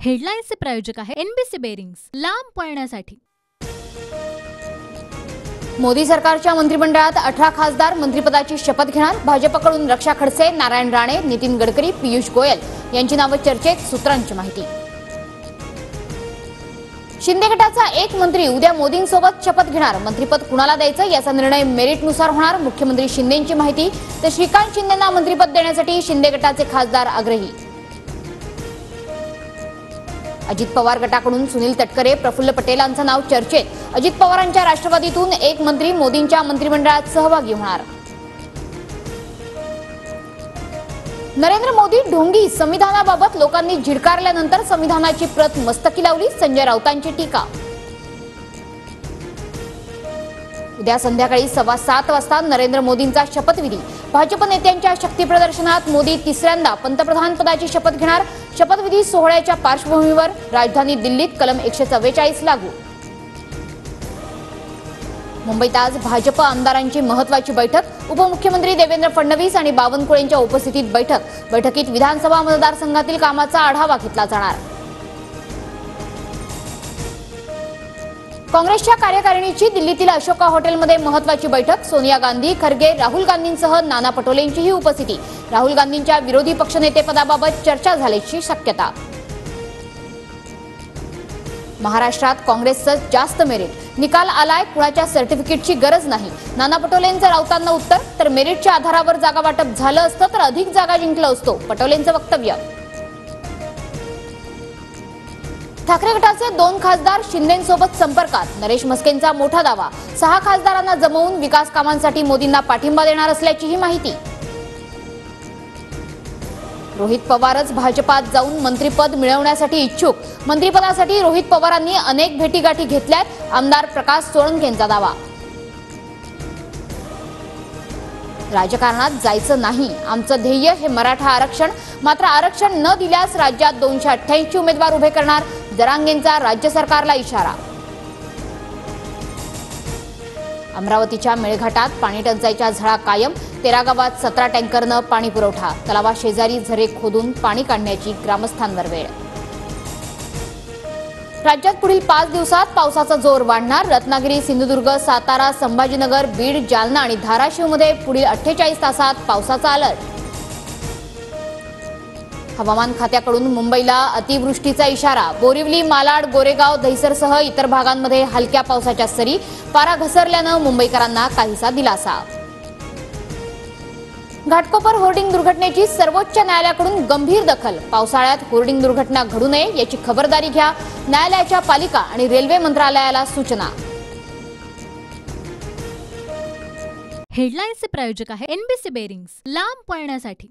हेडलाईन्सचे प्रायोजक आहे NBC bearings, लांब पळण्यासाठी। मोदी सरकारच्या मंत्रिमंडळात 18 खासदार मंत्रिपदाची शपथ घेणार। भाजपकडून रक्षा खडसे, नारायण राणे, नितीन गडकरी, पीयूष गोयल यांची नावे चर्चेत, सूत्रांची माहिती। शिंदे गटाचा एक मंत्री उद्या मोदींसोबत शपथ घेणार। मंत्रिपद कुणाला द्यायचं याचा निर्णय मेरिटनुसार होणार। मुख्यमंत्री शिंदेंची माहिती। तर श्रीकांत शिंदेंना मंत्रिपद देण्यासाठी शिंदे गटाचे खासदार आग्रही। अजित पवार गटाकडून सुनील तटकरे, प्रफुल्ल पटेलांचं नाव चर्चेत। अजित पवारांच्या राष्ट्रवादीतून एक मंत्री मोदींच्या मंत्रिमंडळात सहभागी होणार। नरेंद्र मोदी ढोंगी, संविधानाबाबत लोकांनी झिडकारल्यानंतर संविधानाची प्रत मस्तकी लावली, संजय राऊतांची टीका। उद्या संध्याकाळी 7:15 वाजता नरेंद्र मोदींचा शपथविधी। भाजप नेत्यांच्या शक्ती प्रदर्शनात मोदी तिसऱ्यांदा पंतप्रधान पदाची शपथ घेणार। शपथविधी सोहळ्याच्या पार्श्वभूमीवर राजधानी दिल्लीत कलम 144 लागू। मुंबईत आज भाजप आमदारांची महत्त्वाची बैठक। उपमुख्यमंत्री देवेंद्र फडणवीस आणि बावनकुळेंच्या उपस्थितीत बैठकीत विधानसभा मतदारसंघातील कामाचा आढावा घेतला जाणार। काँग्रेसच्या कार्यकारिणीची दिल्लीतील अशोका हॉटेलमध्ये महत्त्वाची बैठक। सोनिया गांधी, खरगे, राहुल गांधींसह नाना पटोलेंचीही उपस्थिती। राहुल गांधींच्या विरोधी पक्षनेतेपदाबाबत चर्चा झाल्याची शक्यता। महाराष्ट्रात काँग्रेसचं जास्त मेरिट। निकाल आलाय, कुणाच्या सर्टिफिकेटची गरज नाही। नाना पटोलेंचं राऊतांना उत्तर। तर मेरिटच्या आधारावर जागा वाटप झालं असतं तर अधिक जागा जिंकलं असतो, पटोलेंचं वक्तव्य। ठाकरे गटाचे 2 खासदार शिंदेंसोबत संपर्कात। नरेश म्हस्केंचा मोठा दावा। 6 खासदारांना जमवून विकास कामांसाठी मोदींना पाठिंबा देणार असल्याचीही माहिती। रोहित पवारच भाजपात जाऊन मंत्रिपद मिळवण्यासाठी इच्छुक। मंत्रिपदासाठी रोहित पवारांनी अनेक भेटीगाठी घेतल्यात, आमदार प्रकाश सोळंकेंचा दावा। राजकारणात जायचं नाही, आमचं ध्येय हे मराठा आरक्षण। मात्र आरक्षण न दिल्यास राज्यात 288 उमेदवार उभे करणार, जरांगेंचा राज्य सरकारला इशारा। अमरावतीच्या मेळघाटात पाणी टंचाईच्या झळा कायम। 13 गावात 17 टँकरनं पाणी पुरवठा। तलावाशेजारी झरे खोदून पाणी काढण्याची ग्रामस्थांवर वेळ। राज्यात पुढील 5 दिवसात पावसाचा जोर वाढणार। रत्नागिरी, सिंधुदुर्ग, सातारा, संभाजीनगर, बीड, जालना आणि धाराशिवमध्ये पुढील 48 तासात पावसाचा अलर्ट। हवामान खात्याकडून मुंबईला अतिवृष्टीचा इशारा। बोरिवली, मालाड, गोरेगाव, दहिसरसह इतर भागांमध्ये हलक्या पावसाच्या सरी। पारा घसरल्यानं मुंबईकरांना काहीसा दिलासा। घाटकोपर होर्डिंग दुर्घटनेची सर्वोच्च न्यायालयाकडून गंभीर दखल। पावसाळ्यात होर्डिंग दुर्घटना घडू नये याची खबरदारी घ्या, न्यायालयाच्या पालिका आणि रेल्वे मंत्रालयाला सूचना। हेडलाईन्सचे प्रायोजक आहे एनबीसी बेरिंग्स, लांब पळण्यासाठी।